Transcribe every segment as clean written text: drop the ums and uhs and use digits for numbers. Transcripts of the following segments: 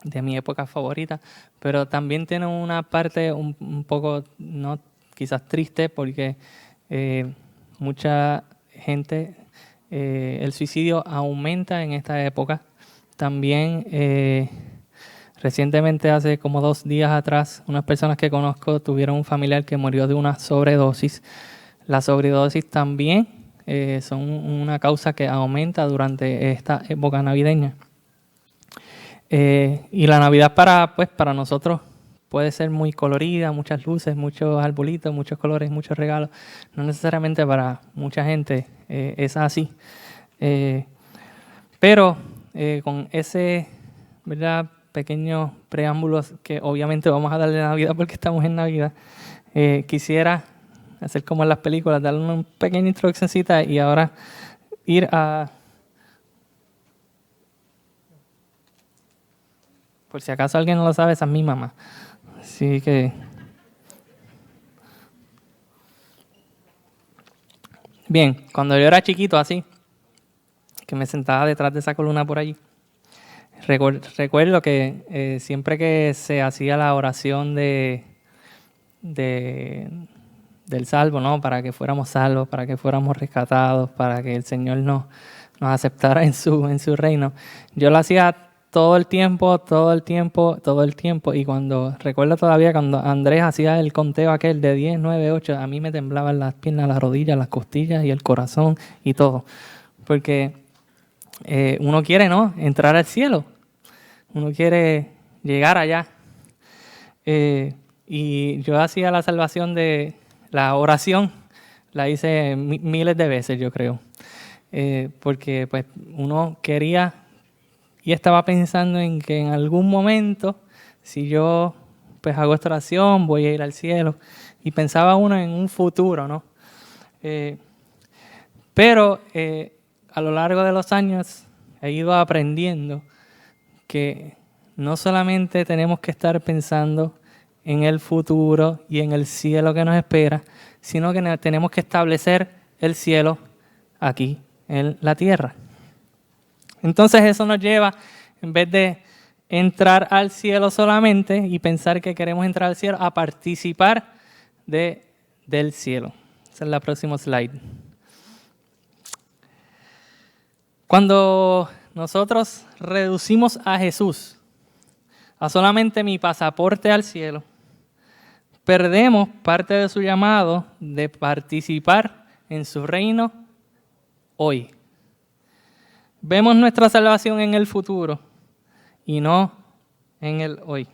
de mi época favorita, pero también tiene una parte un poco, no, quizás triste, porque mucha gente, el suicidio aumenta en esta época. También recientemente, hace como 2 días atrás, unas personas que conozco tuvieron un familiar que murió de una sobredosis. La sobredosis también son una causa que aumenta durante esta época navideña. Y la Navidad para nosotros puede ser muy colorida, muchas luces, muchos arbolitos, muchos colores, muchos regalos. No necesariamente para mucha gente es así. Pero con ese, ¿verdad?, pequeño preámbulo que obviamente vamos a darle a Navidad porque estamos en Navidad, quisiera hacer como en las películas, darle una pequeña introduccióncita y ahora ir a... Por si acaso alguien no lo sabe, esa es mi mamá. Así que... Bien, cuando yo era chiquito así, que me sentaba detrás de esa columna por allí, recuerdo que siempre que se hacía la oración del salvo, ¿no?, para que fuéramos salvos, para que fuéramos rescatados, para que el Señor nos aceptara en su reino, yo lo hacía todo el tiempo, y recuerdo todavía cuando Andrés hacía el conteo aquel de 10, 9, 8, a mí me temblaban las piernas, las rodillas, las costillas y el corazón y todo, porque uno quiere, ¿no?, entrar al cielo, uno quiere llegar allá. Y yo hacía la salvación de la oración, la hice miles de veces, yo creo, porque pues uno quería y estaba pensando en que en algún momento, si yo pues hago esta oración, voy a ir al cielo, y pensaba uno en un futuro, ¿no? Pero a lo largo de los años he ido aprendiendo que no solamente tenemos que estar pensando en el futuro y en el cielo que nos espera, sino que tenemos que establecer el cielo aquí en la tierra. Entonces eso nos lleva, en vez de entrar al cielo solamente y pensar que queremos entrar al cielo, a participar del cielo. Esa es la próxima slide. Cuando nosotros reducimos a Jesús a solamente mi pasaporte al cielo, perdemos parte de su llamado de participar en su reino hoy. Vemos nuestra salvación en el futuro y no en el hoy.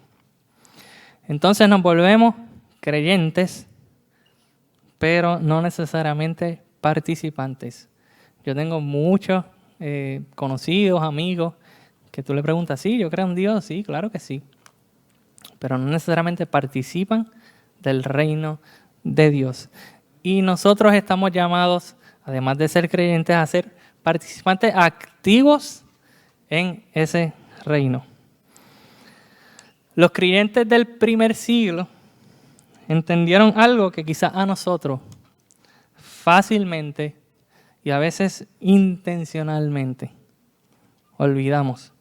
Entonces nos volvemos creyentes, pero no necesariamente participantes. Yo tengo muchos conocidos, amigos, que tú le preguntas, sí, yo creo en Dios, sí, claro que sí, pero no necesariamente participan del reino de Dios. Y nosotros estamos llamados, además de ser creyentes, a ser participantes activos en ese reino. Los creyentes del primer siglo entendieron algo que quizás a nosotros fácilmente y a veces intencionalmente olvidamos.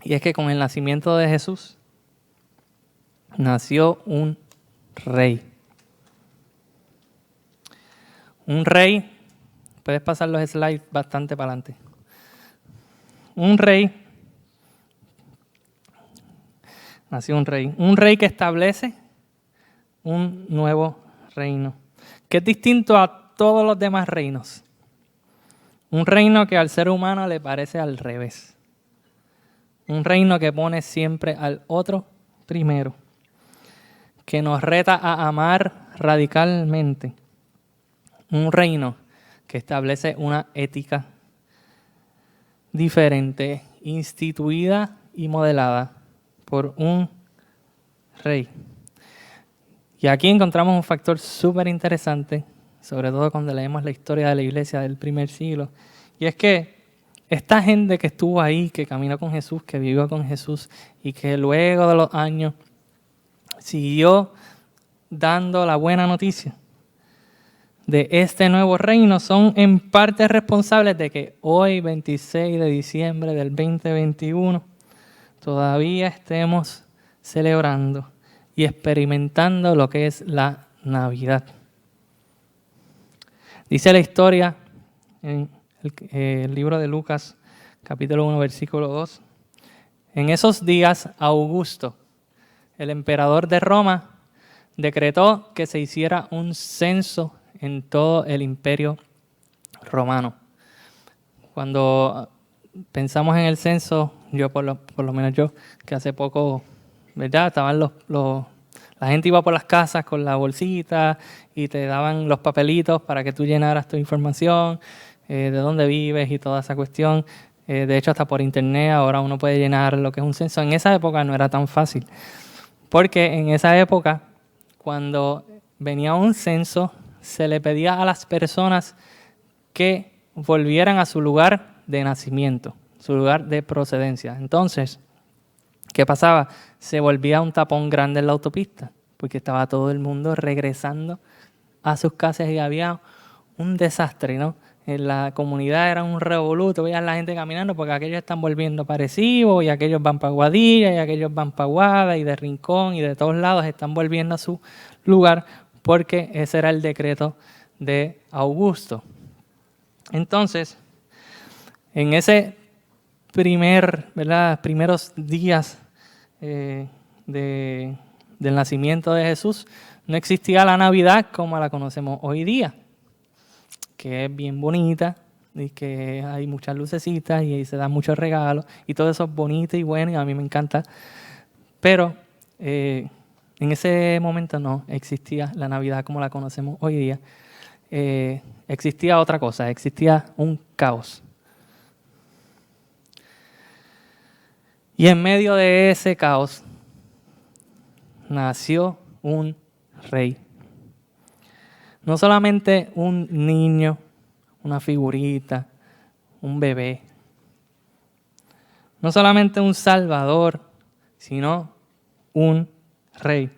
Y es que con el nacimiento de Jesús nació un rey. Un rey, puedes pasar los slides bastante para adelante. Un rey, nació un rey que establece un nuevo reino, que es distinto a todos los demás reinos. Un reino que al ser humano le parece al revés. Un reino que pone siempre al otro primero, que nos reta a amar radicalmente. Un reino que establece una ética diferente, instituida y modelada por un rey. Y aquí encontramos un factor súper interesante, sobre todo cuando leemos la historia de la iglesia del primer siglo, y es que esta gente que estuvo ahí, que caminó con Jesús, que vivió con Jesús y que luego de los años siguió dando la buena noticia, de este nuevo reino son en parte responsables de que hoy, 26 de diciembre del 2021, todavía estemos celebrando y experimentando lo que es la Navidad. Dice la historia en el libro de Lucas, capítulo 1, versículo 2. En esos días, Augusto, el emperador de Roma, decretó que se hiciera un censo en todo el imperio romano. Cuando pensamos en el censo, yo por lo menos yo, que hace poco, ¿verdad? Estaban la gente iba por las casas con la bolsita y te daban los papelitos para que tú llenaras tu información, de dónde vives y toda esa cuestión. De hecho, hasta por internet ahora uno puede llenar lo que es un censo. En esa época no era tan fácil, porque en esa época, cuando venía un censo, se le pedía a las personas que volvieran a su lugar de nacimiento, su lugar de procedencia. Entonces, ¿qué pasaba? Se volvía un tapón grande en la autopista, porque estaba todo el mundo regresando a sus casas y había un desastre, ¿no? En la comunidad era un revoluto, veían la gente caminando porque aquellos están volviendo para Arecibo y aquellos van para Guadilla y aquellos van para Guada y de Rincón y de todos lados están volviendo a su lugar porque ese era el decreto de Augusto. Entonces, en ese primeros días del nacimiento de Jesús, no existía la Navidad como la conocemos hoy día, que es bien bonita y que hay muchas lucecitas y se dan muchos regalos y todo eso es bonito y bueno y a mí me encanta. Pero en ese momento no existía la Navidad como la conocemos hoy día. Existía otra cosa, existía un caos. Y en medio de ese caos nació un rey. No solamente un niño, una figurita, un bebé. No solamente un salvador, sino un rey.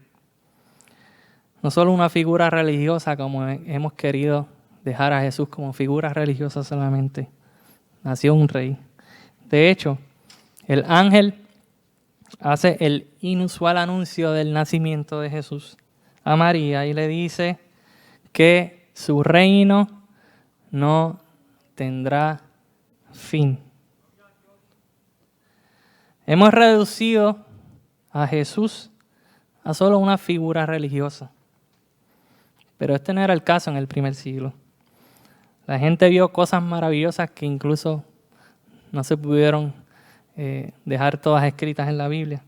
No solo una figura religiosa como hemos querido dejar a Jesús como figura religiosa solamente. Nació un rey. De hecho, el ángel hace el inusual anuncio del nacimiento de Jesús a María y le dice que su reino no tendrá fin. Hemos reducido a Jesús a solo una figura religiosa. Pero este no era el caso en el primer siglo. La gente vio cosas maravillosas que incluso no se pudieron dejar todas escritas en la Biblia.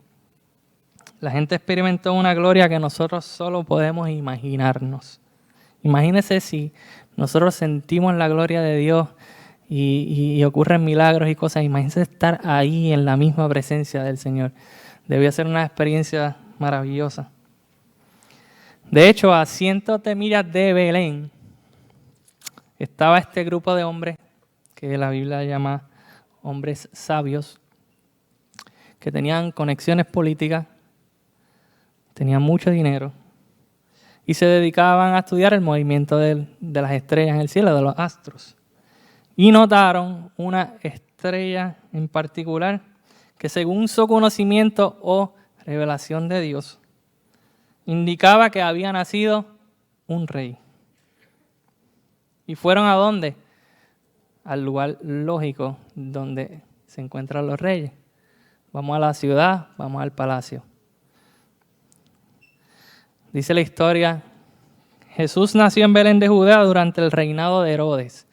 La gente experimentó una gloria que nosotros solo podemos imaginarnos. Imagínense si nosotros sentimos la gloria de Dios y ocurren milagros y cosas. Imagínense estar ahí en la misma presencia del Señor. Debió ser una experiencia maravillosa. De hecho, a cientos de millas de Belén estaba este grupo de hombres que la Biblia llama hombres sabios, que tenían conexiones políticas, tenían mucho dinero y se dedicaban a estudiar el movimiento de las estrellas en el cielo, de los astros. Y notaron una estrella en particular que, según su conocimiento o revelación de Dios, indicaba que había nacido un rey. ¿Y fueron a dónde? Al lugar lógico donde se encuentran los reyes. Vamos a la ciudad, vamos al palacio. Dice la historia, Jesús nació en Belén de Judea durante el reinado de Herodes.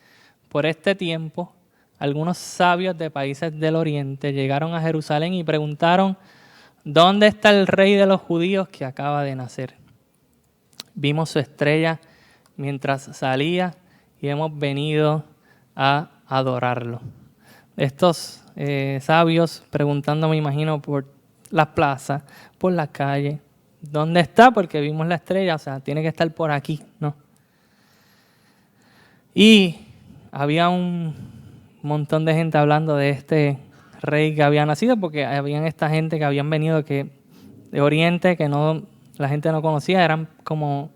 Por este tiempo, algunos sabios de países del oriente llegaron a Jerusalén y preguntaron, ¿dónde está el rey de los judíos que acaba de nacer? Vimos su estrella mientras salía y hemos venido a adorarlo. Estos sabios preguntando, me imagino, por las plazas, por la calle, ¿dónde está? Porque vimos la estrella, o sea, tiene que estar por aquí, ¿no? Y había un montón de gente hablando de este rey que había nacido, porque habían esta gente que habían venido de Oriente, que la gente no conocía, eran como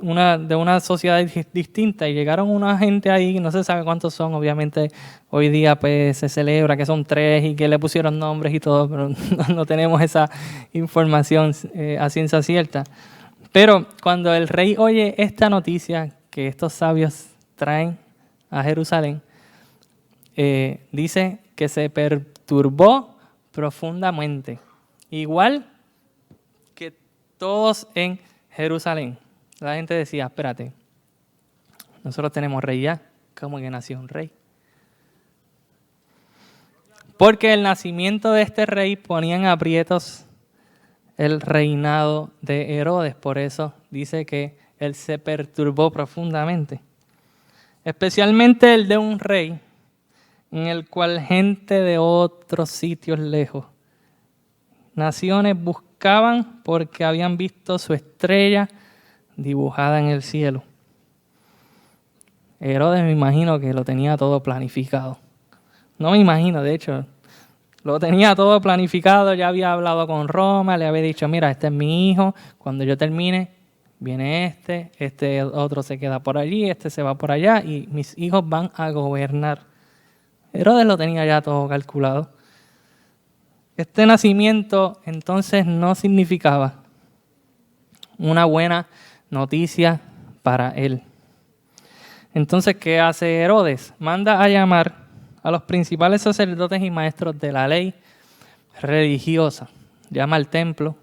de una sociedad distinta y llegaron una gente ahí, no se sabe cuántos son, obviamente hoy día pues se celebra que son 3 y que le pusieron nombres y todo, pero no tenemos esa información a ciencia cierta. Pero cuando el rey oye esta noticia que estos sabios traen a Jerusalén, dice que se perturbó profundamente, igual que todos en Jerusalén. La gente decía, espérate, nosotros tenemos rey ya, ¿cómo que nació un rey? Porque el nacimiento de este rey ponía en aprietos el reinado de Herodes. Por eso dice que él se perturbó profundamente. Especialmente el de un rey en el cual gente de otros sitios lejos, naciones buscaban porque habían visto su estrella dibujada en el cielo. Herodes me imagino que lo tenía todo planificado. No me imagino, de hecho, lo tenía todo planificado, ya había hablado con Roma, le había dicho, mira, este es mi hijo, cuando yo termine, viene este otro se queda por allí, este se va por allá y mis hijos van a gobernar. Herodes lo tenía ya todo calculado. Este nacimiento entonces no significaba una buena noticia para él. Entonces, ¿qué hace Herodes? Manda a llamar a los principales sacerdotes y maestros de la ley religiosa. Llama al templo,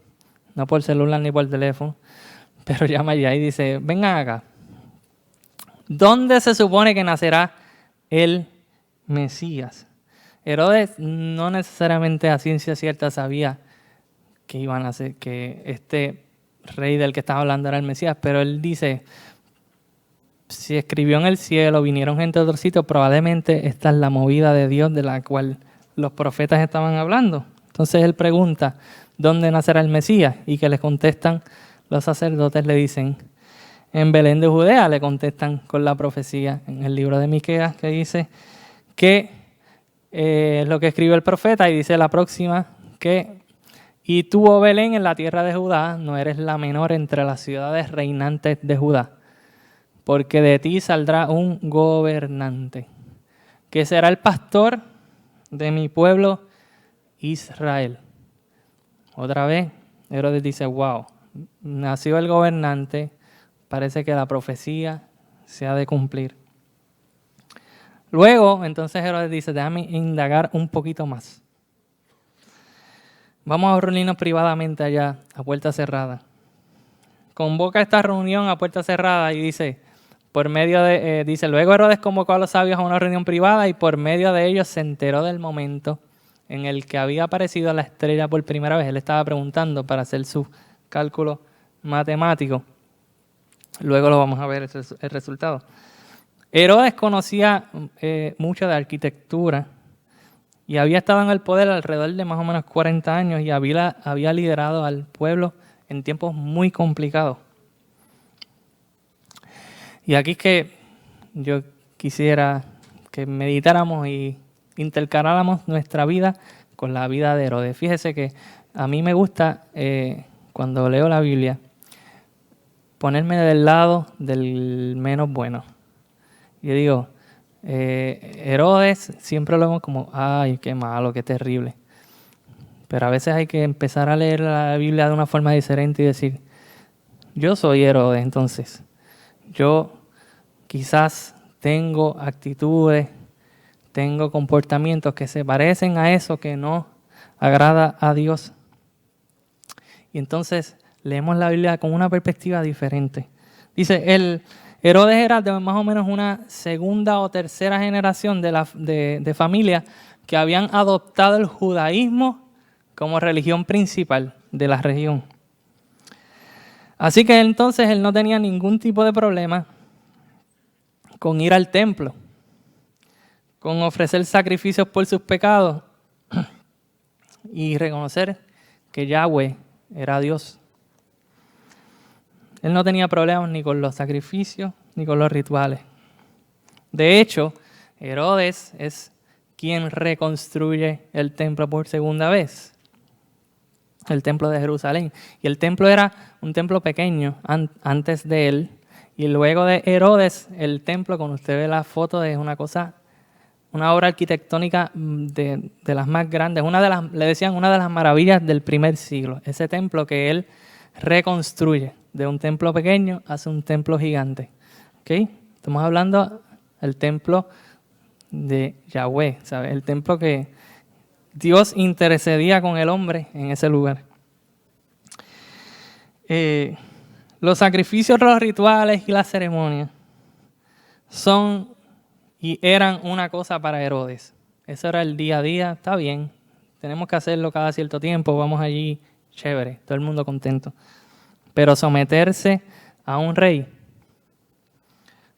no por celular ni por teléfono, pero llama allá y dice, vengan acá. ¿Dónde se supone que nacerá el Mesías? Herodes no necesariamente a ciencia cierta sabía que iban a nacer, que este rey del que estaba hablando era el Mesías, pero él dice, si escribió en el cielo, vinieron gente de otro sitio, probablemente esta es la movida de Dios de la cual los profetas estaban hablando. Entonces él pregunta, ¿dónde nacerá el Mesías? Y que les contestan, los sacerdotes le dicen, en Belén de Judea, le contestan con la profecía en el libro de Miqueas, que dice que es lo que escribe el profeta, y dice la próxima que y tú, oh Belén, en la tierra de Judá, no eres la menor entre las ciudades reinantes de Judá, porque de ti saldrá un gobernante, que será el pastor de mi pueblo Israel. Otra vez, Herodes dice, wow, nació el gobernante, parece que la profecía se ha de cumplir. Luego, entonces Herodes dice, déjame indagar un poquito más. Vamos a reunirnos privadamente allá, a puerta cerrada. Convoca esta reunión a puerta cerrada y dice, luego Herodes convocó a los sabios a una reunión privada y por medio de ellos se enteró del momento en el que había aparecido la estrella por primera vez. Él estaba preguntando para hacer su cálculo matemático. Luego lo vamos a ver el resultado. Herodes conocía mucho de arquitectura y había estado en el poder alrededor de más o menos 40 años y había liderado al pueblo en tiempos muy complicados. Y aquí es que yo quisiera que meditáramos y intercaláramos nuestra vida con la vida de Herodes. Fíjese que a mí me gusta, cuando leo la Biblia, ponerme del lado del menos bueno. Yo digo, Herodes siempre lo vemos como, ay, qué malo, qué terrible. Pero a veces hay que empezar a leer la Biblia de una forma diferente y decir, yo soy Herodes, entonces. Yo quizás tengo actitudes, tengo comportamientos que se parecen a eso que no agrada a Dios. Y entonces leemos la Biblia con una perspectiva diferente. Dice, Herodes era de más o menos una segunda o tercera generación de familia que habían adoptado el judaísmo como religión principal de la región. Así que entonces él no tenía ningún tipo de problema con ir al templo, con ofrecer sacrificios por sus pecados y reconocer que Yahweh era Dios. Él no tenía problemas ni con los sacrificios ni con los rituales. De hecho, Herodes es quien reconstruye el templo por segunda vez, el templo de Jerusalén. Y el templo era un templo pequeño antes de él, Y luego de Herodes, el templo, cuando usted ve la foto, es una obra arquitectónica de las más grandes, le decían una de las maravillas del primer siglo. Ese templo que él reconstruye de un templo pequeño hacia un templo gigante. ¿Okay? Estamos hablando del templo de Yahweh, ¿sabes? El templo que Dios intercedía con el hombre en ese lugar. Los sacrificios, los rituales y las ceremonias son y eran una cosa para Herodes. Eso era el día a día, está bien. Tenemos que hacerlo cada cierto tiempo, vamos allí, chévere, todo el mundo contento. Pero someterse a un rey,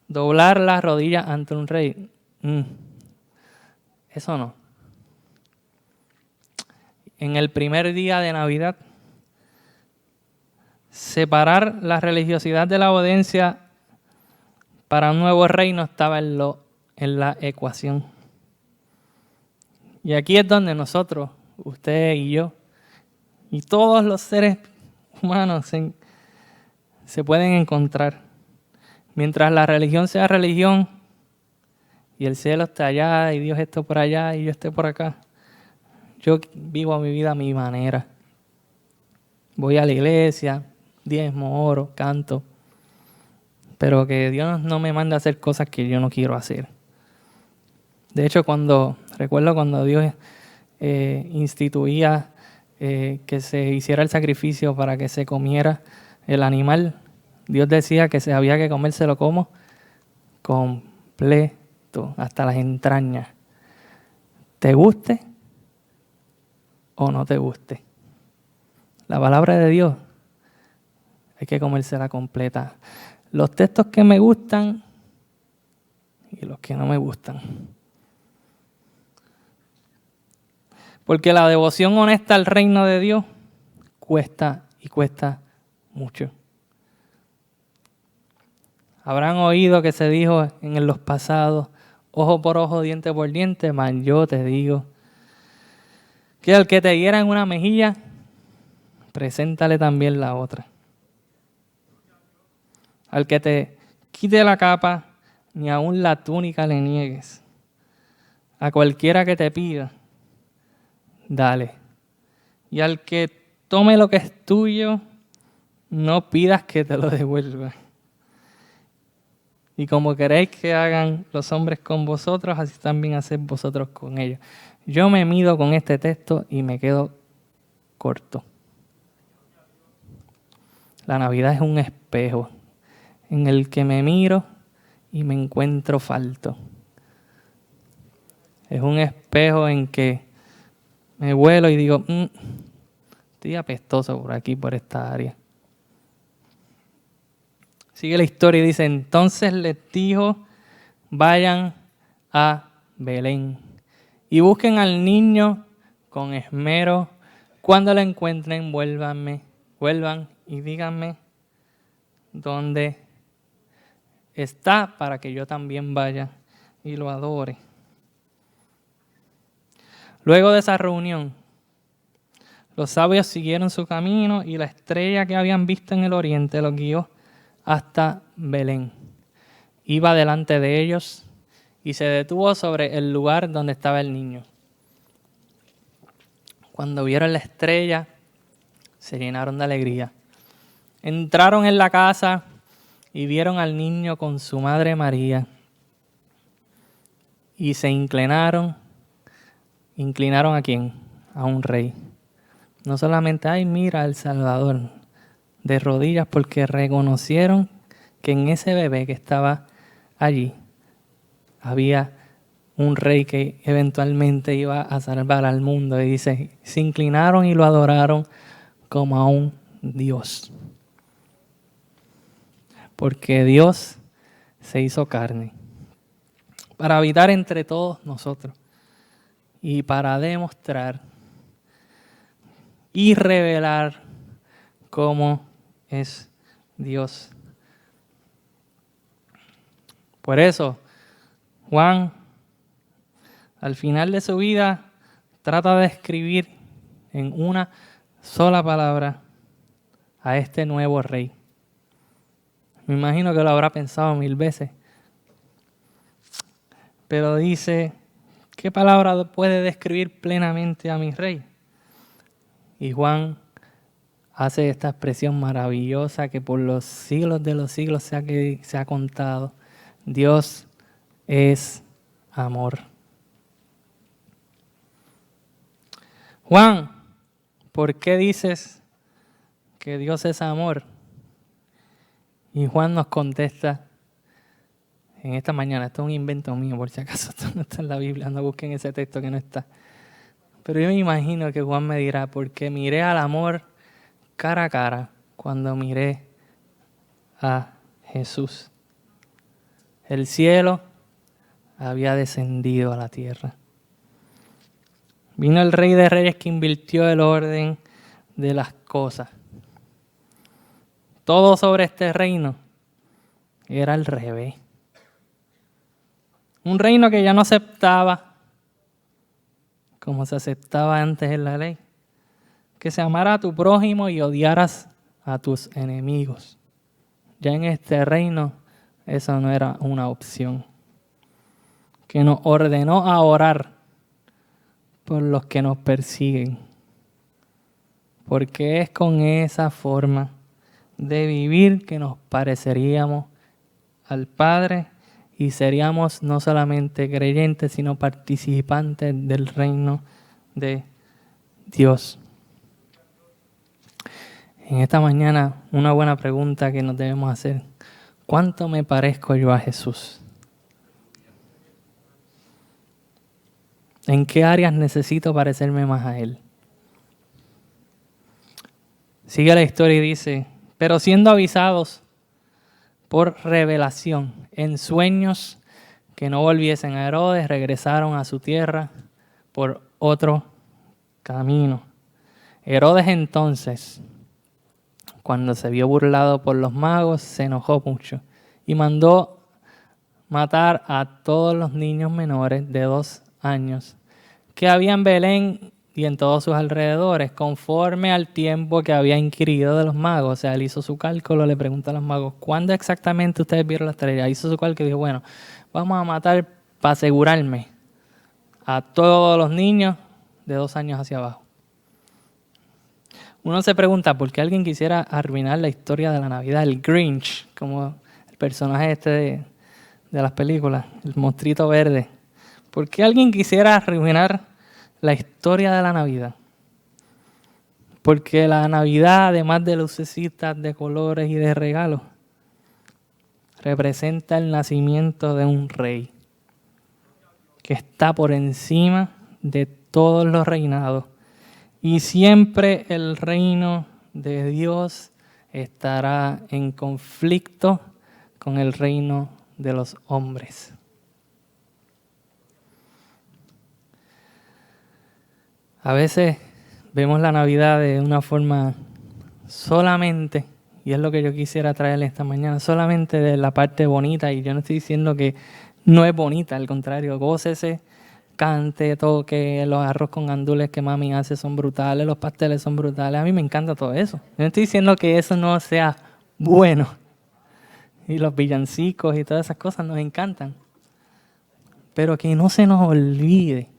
doblar las rodillas ante un rey, eso no. En el primer día de Navidad, separar la religiosidad de la obediencia para un nuevo rey no estaba en la ecuación. Y aquí es donde nosotros, usted y yo, y todos los seres humanos se pueden encontrar. Mientras la religión sea religión y el cielo está allá y Dios está por allá y yo esté por acá, yo vivo mi vida a mi manera. Voy a la iglesia, diezmo, oro, canto, pero que Dios no me mande a hacer cosas que yo no quiero hacer. De hecho, recuerdo cuando Dios instituía que se hiciera el sacrificio para que se comiera el animal, Dios decía que había que comérselo como completo, hasta las entrañas. ¿Te guste o no te guste? La palabra de Dios hay que comérsela completa. Los textos que me gustan y los que no me gustan. Porque la devoción honesta al reino de Dios cuesta y cuesta mucho. Habrán oído que se dijo en los pasados, ojo por ojo, diente por diente, mas yo te digo que al que te hiera en una mejilla, preséntale también la otra. Al que te quite la capa, ni aun la túnica le niegues. A cualquiera que te pida, dale. Y al que tome lo que es tuyo, no pidas que te lo devuelva. Y como queréis que hagan los hombres con vosotros, así también haced vosotros con ellos. Yo me mido con este texto y me quedo corto. La Navidad es un espejo en el que me miro y me encuentro falto. Es un espejo en que me vuelo y digo, estoy apestoso por aquí, por esta área. Sigue la historia y dice, entonces les dijo, vayan a Belén y busquen al niño con esmero. Cuando lo encuentren, vuelvan y díganme dónde está para que yo también vaya y lo adore. Luego de esa reunión, los sabios siguieron su camino y la estrella que habían visto en el oriente los guió hasta Belén. Iba delante de ellos y se detuvo sobre el lugar donde estaba el niño. Cuando vieron la estrella, se llenaron de alegría. Entraron en la casa y vieron al niño con su madre María. Y se inclinaron. ¿Inclinaron a quién? A un rey. No solamente, ay, mira al Salvador, de rodillas, porque reconocieron que en ese bebé que estaba allí había un rey que eventualmente iba a salvar al mundo. Y dice, se inclinaron y lo adoraron como a un Dios. Porque Dios se hizo carne para habitar entre todos nosotros y para demostrar y revelar cómo es Dios. Por eso, Juan, al final de su vida, trata de escribir en una sola palabra a este nuevo rey. Me imagino que lo habrá pensado 1000 veces. Pero dice, ¿qué palabra puede describir plenamente a mi rey? Y Juan hace esta expresión maravillosa que por los siglos de los siglos se ha contado. Dios es amor. Juan, ¿por qué dices que Dios es amor? Y Juan nos contesta en esta mañana, esto es un invento mío por si acaso, esto no está en la Biblia, no busquen ese texto que no está. Pero yo me imagino que Juan me dirá, porque miré al amor cara a cara cuando miré a Jesús. El cielo había descendido a la tierra. Vino el Rey de Reyes que invirtió el orden de las cosas. Todo sobre este reino era al revés. Un reino que ya no aceptaba como se aceptaba antes en la ley. Que se amara a tu prójimo y odiaras a tus enemigos. Ya en este reino eso no era una opción. Que nos ordenó a orar por los que nos persiguen. Porque es con esa forma de vivir que nos pareceríamos al Padre y seríamos no solamente creyentes, sino participantes del reino de Dios. En esta mañana, una buena pregunta que nos debemos hacer: ¿cuánto me parezco yo a Jesús? ¿En qué áreas necesito parecerme más a Él? Sigue la historia y dice, pero siendo avisados por revelación, en sueños, que no volviesen a Herodes, regresaron a su tierra por otro camino. Herodes entonces, cuando se vio burlado por los magos, se enojó mucho y mandó matar a todos los niños menores de 2 años que había en Belén y en todos sus alrededores, conforme al tiempo que había inquirido de los magos. O sea, él hizo su cálculo, le pregunta a los magos, ¿cuándo exactamente ustedes vieron la estrella? Hizo su cálculo y dijo, bueno, vamos a matar para asegurarme a todos los niños de 2 años hacia abajo. Uno se pregunta por qué alguien quisiera arruinar la historia de la Navidad, el Grinch, como el personaje de las películas, el monstruito verde. ¿Por qué alguien quisiera arruinar la historia de la Navidad? Porque la Navidad, además de lucecitas, de colores y de regalos, representa el nacimiento de un rey que está por encima de todos los reinados. Y siempre el reino de Dios estará en conflicto con el reino de los hombres. A veces vemos la Navidad de una forma solamente, y es lo que yo quisiera traerle esta mañana, solamente de la parte bonita, y yo no estoy diciendo que no es bonita, al contrario, gócese, cante, toque, los arroz con gandules que mami hace son brutales, los pasteles son brutales, a mí me encanta todo eso. Yo no estoy diciendo que eso no sea bueno, y los villancicos y todas esas cosas nos encantan, pero que no se nos olvide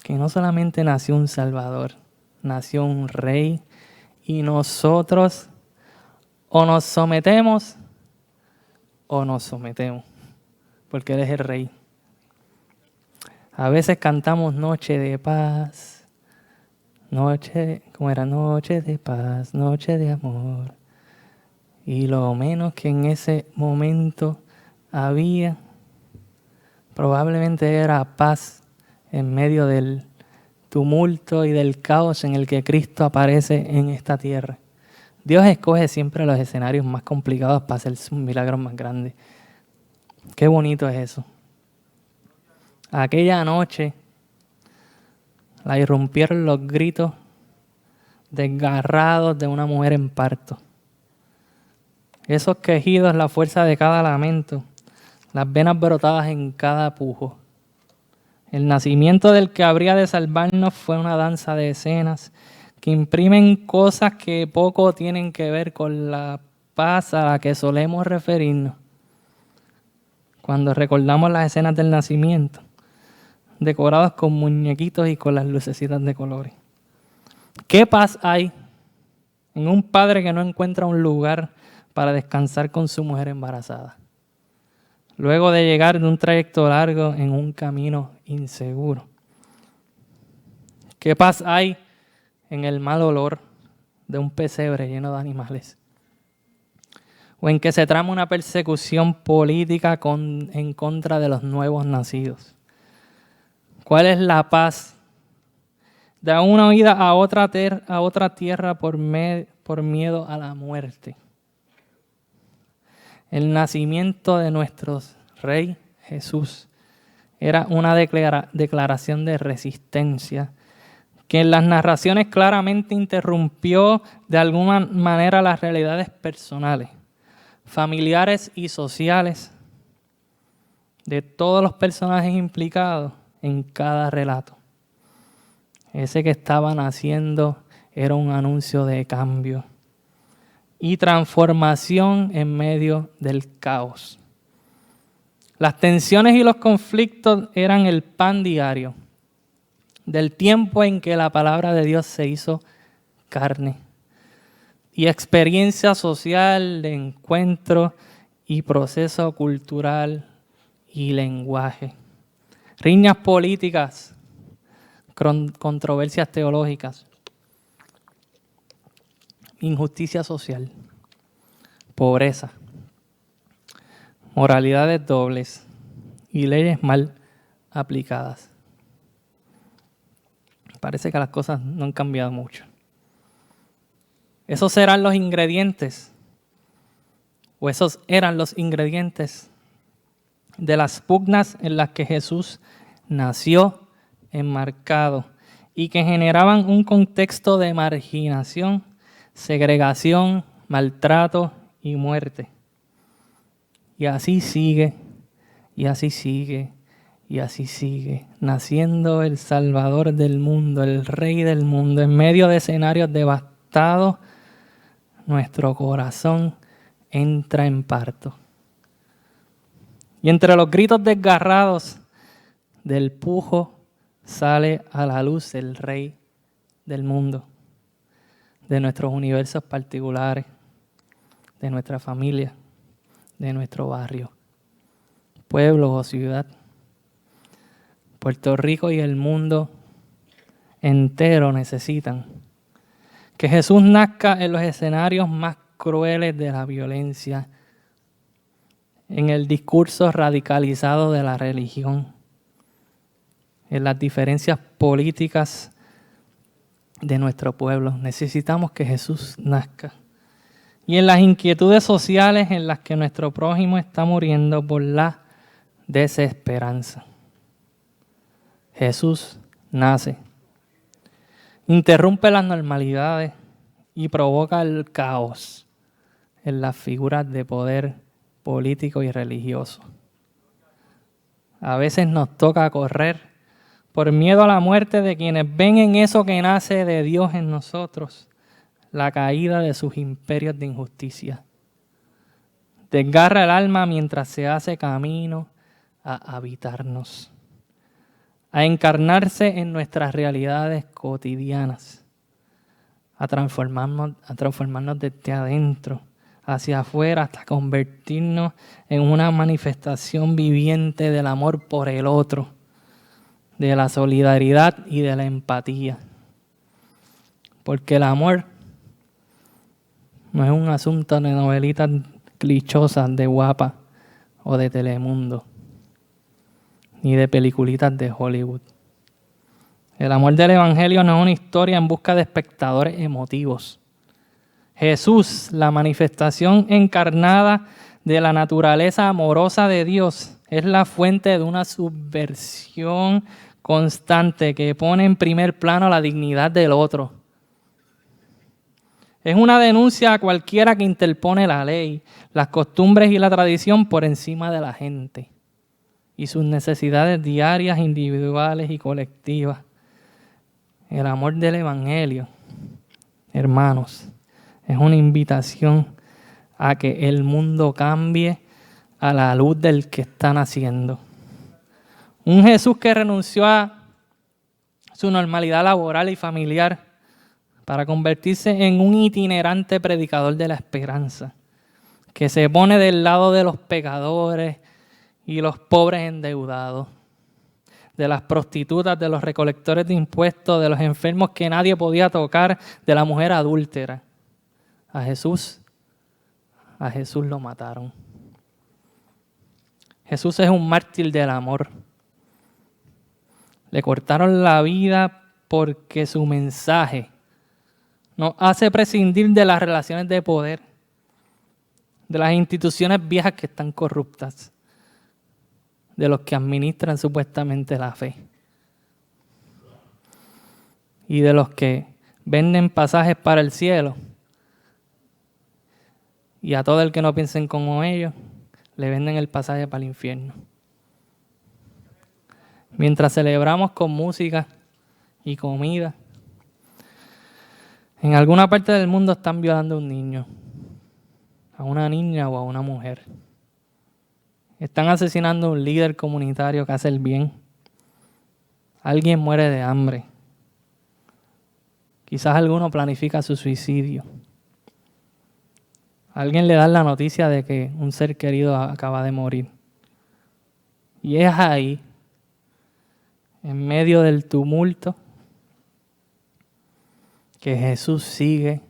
que no solamente nació un Salvador, nació un Rey, y nosotros o nos sometemos o nos sometemos, porque Él es el Rey. A veces cantamos Noche de Paz, ¿cómo era? Noche de paz, noche de amor. Y lo menos que en ese momento había, probablemente era paz en medio del tumulto y del caos en el que Cristo aparece en esta tierra. Dios escoge siempre los escenarios más complicados para hacer sus milagros más grandes. Qué bonito es eso. Aquella noche la irrumpieron los gritos desgarrados de una mujer en parto. Esos quejidos, la fuerza de cada lamento, las venas brotadas en cada pujo. El nacimiento del que habría de salvarnos fue una danza de escenas que imprimen cosas que poco tienen que ver con la paz a la que solemos referirnos cuando recordamos las escenas del nacimiento, decoradas con muñequitos y con las lucecitas de colores. ¿Qué paz hay en un padre que no encuentra un lugar para descansar con su mujer embarazada, luego de llegar de un trayecto largo en un camino inseguro? ¿Qué paz hay en el mal olor de un pesebre lleno de animales? ¿O en que se trama una persecución política en contra de los nuevos nacidos? ¿Cuál es la paz de una huida a otra tierra por miedo a la muerte? El nacimiento de nuestro Rey Jesús era una declaración de resistencia que en las narraciones claramente interrumpió de alguna manera las realidades personales, familiares y sociales de todos los personajes implicados en cada relato. Ese que estaba naciendo era un anuncio de cambio y transformación en medio del caos. Las tensiones y los conflictos eran el pan diario del tiempo en que la palabra de Dios se hizo carne y experiencia social de encuentro y proceso cultural y lenguaje. Riñas políticas, controversias teológicas, injusticia social, pobreza, moralidades dobles y leyes mal aplicadas. Parece que las cosas no han cambiado mucho. Esos serán los ingredientes, o esos eran los ingredientes de las pugnas en las que Jesús nació enmarcado y que generaban un contexto de marginación, segregación, maltrato y muerte. Y así sigue, y así sigue, y así sigue, naciendo el Salvador del mundo, el Rey del mundo, en medio de escenarios devastados. Nuestro corazón entra en parto. Y entre los gritos desgarrados del pujo sale a la luz el Rey del mundo, de nuestros universos particulares, de nuestra familia, de nuestro barrio, pueblo o ciudad. Puerto Rico y el mundo entero necesitan que Jesús nazca en los escenarios más crueles de la violencia, en el discurso radicalizado de la religión, en las diferencias políticas de nuestro pueblo. Necesitamos que Jesús nazca. Y en las inquietudes sociales en las que nuestro prójimo está muriendo por la desesperanza. Jesús nace, interrumpe las normalidades y provoca el caos en las figuras de poder político y religioso. A veces nos toca correr por miedo a la muerte de quienes ven en eso que nace de Dios en nosotros la caída de sus imperios de injusticia. Desgarra el alma mientras se hace camino a habitarnos, a encarnarse en nuestras realidades cotidianas, a transformarnos desde adentro hacia afuera hasta convertirnos en una manifestación viviente del amor por el otro, de la solidaridad y de la empatía. Porque el amor no es un asunto de novelitas clichosas de Guapa o de Telemundo, ni de peliculitas de Hollywood. El amor del Evangelio no es una historia en busca de espectadores emotivos. Jesús, la manifestación encarnada de la naturaleza amorosa de Dios, es la fuente de una subversión constante que pone en primer plano la dignidad del otro. Es una denuncia a cualquiera que interpone la ley, las costumbres y la tradición por encima de la gente y sus necesidades diarias, individuales y colectivas. El amor del Evangelio, hermanos, es una invitación a que el mundo cambie a la luz del que está naciendo. Un Jesús que renunció a su normalidad laboral y familiar para convertirse en un itinerante predicador de la esperanza, que se pone del lado de los pecadores y los pobres endeudados, de las prostitutas, de los recolectores de impuestos, de los enfermos que nadie podía tocar, de la mujer adúltera. A Jesús lo mataron. Jesús es un mártir del amor. Le cortaron la vida porque su mensaje nos hace prescindir de las relaciones de poder, de las instituciones viejas que están corruptas, de los que administran supuestamente la fe y de los que venden pasajes para el cielo, y a todo el que no piensen como ellos le venden el pasaje para el infierno. Mientras celebramos con música y comida, en alguna parte del mundo están violando a un niño, a una niña o a una mujer. Están asesinando a un líder comunitario que hace el bien. Alguien muere de hambre. Quizás alguno planifica su suicidio. A alguien le dan la noticia de que un ser querido acaba de morir. Y es ahí, en medio del tumulto, que Jesús sigue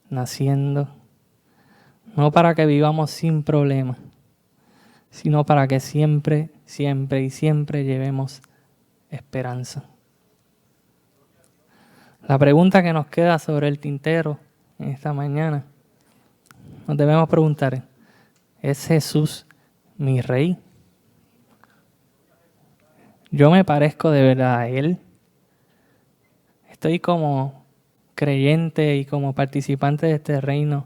naciendo, no para que vivamos sin problemas, sino para que siempre, siempre y siempre llevemos esperanza. La pregunta que nos queda sobre el tintero en esta mañana, nos debemos preguntar, ¿es Jesús mi Rey? ¿Yo me parezco de verdad a Él? ¿Estoy como creyente y como participante de este reino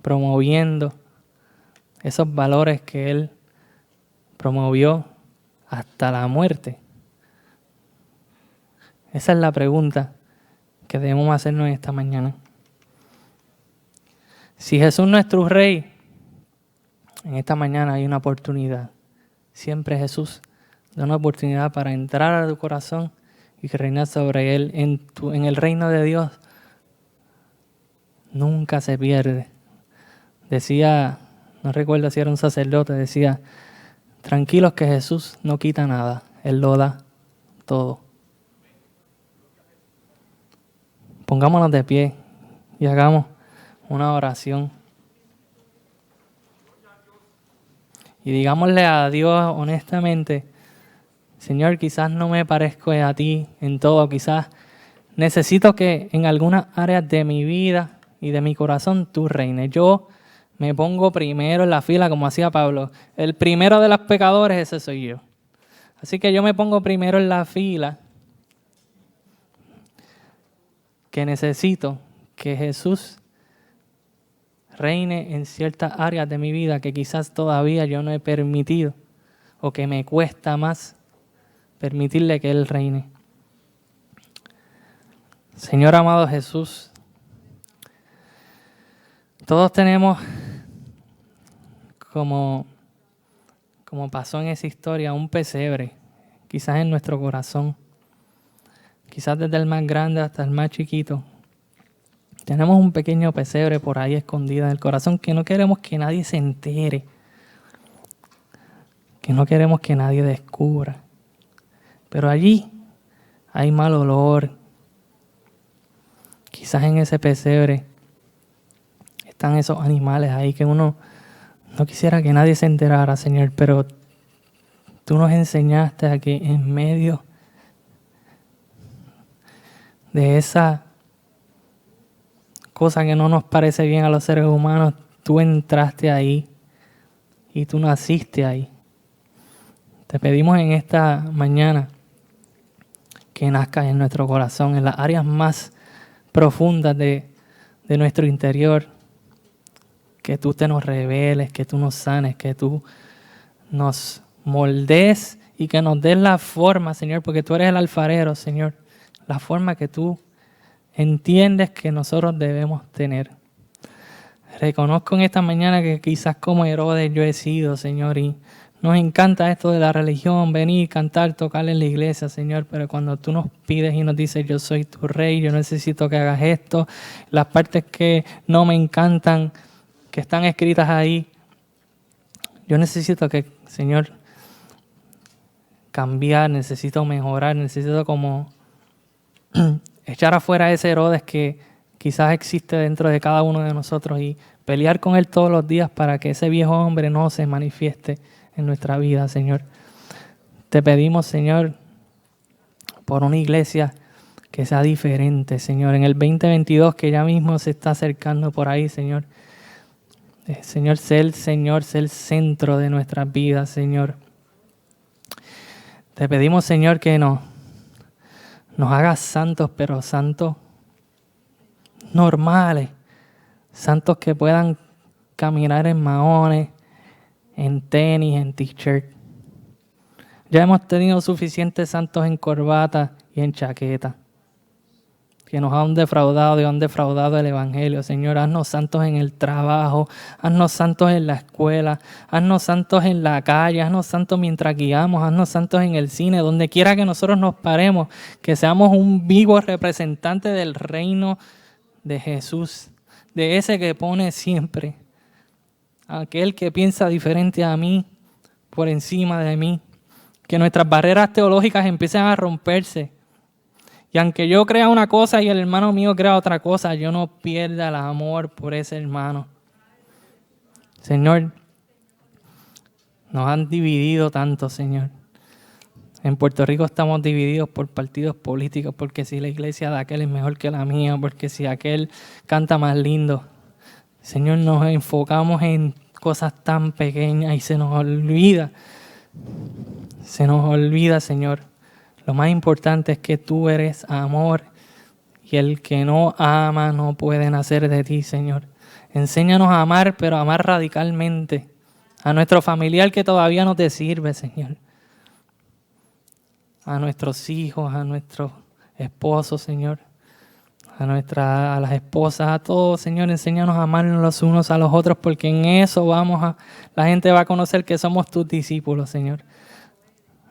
promoviendo esos valores que Él promovió hasta la muerte? Esa es la pregunta que debemos hacernos esta mañana. Si Jesús es nuestro Rey, en esta mañana hay una oportunidad. Siempre Jesús da una oportunidad para entrar a tu corazón y reinar sobre Él. En el reino de Dios nunca se pierde. Decía, no recuerdo si era un sacerdote, decía, tranquilos que Jesús no quita nada, Él lo da todo. Pongámonos de pie y hagamos una oración. Y digámosle a Dios honestamente, Señor, quizás no me parezco a ti en todo, quizás necesito que en algunas áreas de mi vida y de mi corazón tú reines. Yo me pongo primero en la fila, como hacía Pablo. El primero de los pecadores, ese soy yo. Así que yo me pongo primero en la fila, que necesito que Jesús reine en ciertas áreas de mi vida que quizás todavía yo no he permitido o que me cuesta más permitirle que Él reine. Señor amado Jesús, todos tenemos, como pasó en esa historia, un pesebre, quizás en nuestro corazón, quizás desde el más grande hasta el más chiquito. Tenemos un pequeño pesebre por ahí escondido en el corazón que no queremos que nadie se entere, que no queremos que nadie descubra. Pero allí hay mal olor. Quizás en ese pesebre están esos animales ahí que uno no quisiera que nadie se enterara, Señor, pero tú nos enseñaste a que en medio de esa cosa que no nos parece bien a los seres humanos, tú entraste ahí y tú naciste ahí. Te pedimos en esta mañana que nazcas en nuestro corazón, en las áreas más profundas de nuestro interior, que tú te nos reveles, que tú nos sanes, que tú nos moldees y que nos des la forma, Señor, porque tú eres el alfarero, Señor, la forma que tú entiendes que nosotros debemos tener. Reconozco en esta mañana que quizás como Herodes yo he sido, Señor, y nos encanta esto de la religión, venir, cantar, tocar en la iglesia, Señor, pero cuando tú nos pides y nos dices, yo soy tu rey, yo necesito que hagas esto, las partes que no me encantan, que están escritas ahí, yo necesito que, Señor, cambiar, necesito mejorar, necesito como echar afuera a ese Herodes que quizás existe dentro de cada uno de nosotros y pelear con él todos los días para que ese viejo hombre no se manifieste en nuestra vida, Señor. Te pedimos, Señor, por una iglesia que sea diferente, Señor. En el 2022 que ya mismo se está acercando por ahí, Señor. Señor, sé el centro de nuestras vidas, Señor. Te pedimos, Señor, que nos hagas santos, pero santos normales. Santos que puedan caminar en maones, en tenis, en t-shirt. Ya hemos tenido suficientes santos en corbata y en chaqueta que nos han defraudado y han defraudado el Evangelio. Señor, haznos santos en el trabajo, haznos santos en la escuela, haznos santos en la calle, haznos santos mientras guiamos, haznos santos en el cine, donde quiera que nosotros nos paremos, que seamos un vivo representante del reino de Jesús, de ese que pone siempre, aquel que piensa diferente a mí, por encima de mí, que nuestras barreras teológicas empiecen a romperse. Y aunque yo crea una cosa y el hermano mío crea otra cosa, yo no pierda el amor por ese hermano. Señor, nos han dividido tanto, Señor. En Puerto Rico estamos divididos por partidos políticos, porque si la iglesia de aquel es mejor que la mía, porque si aquel canta más lindo. Señor, nos enfocamos en cosas tan pequeñas y se nos olvida, Señor. Lo más importante es que tú eres amor y el que no ama no puede nacer de ti, Señor. Enséñanos a amar, pero a amar radicalmente. A nuestro familiar que todavía no te sirve, Señor. A nuestros hijos, a nuestros esposos, Señor. A las esposas, a todos, Señor. Enséñanos a amarnos los unos a los otros, porque en eso la gente va a conocer que somos tus discípulos, Señor.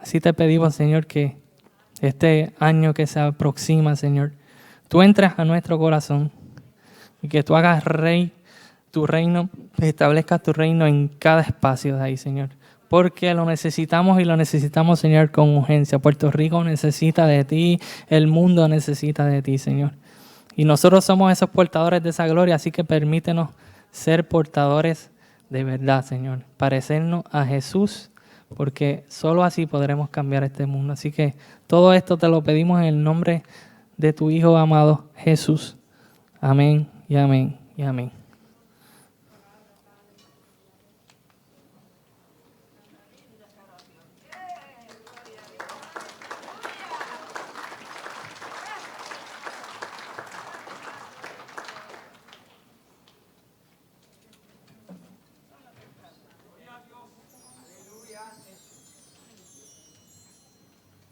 Así te pedimos, Señor, que este año que se aproxima, Señor, tú entres a nuestro corazón y que tú hagas tu reino, establezcas tu reino en cada espacio de ahí, Señor. Porque lo necesitamos y lo necesitamos, Señor, con urgencia. Puerto Rico necesita de ti, el mundo necesita de ti, Señor. Y nosotros somos esos portadores de esa gloria, así que permítenos ser portadores de verdad, Señor. Parecernos a Jesús, porque solo así podremos cambiar este mundo. Así que todo esto te lo pedimos en el nombre de tu Hijo amado Jesús. Amén y amén y amén.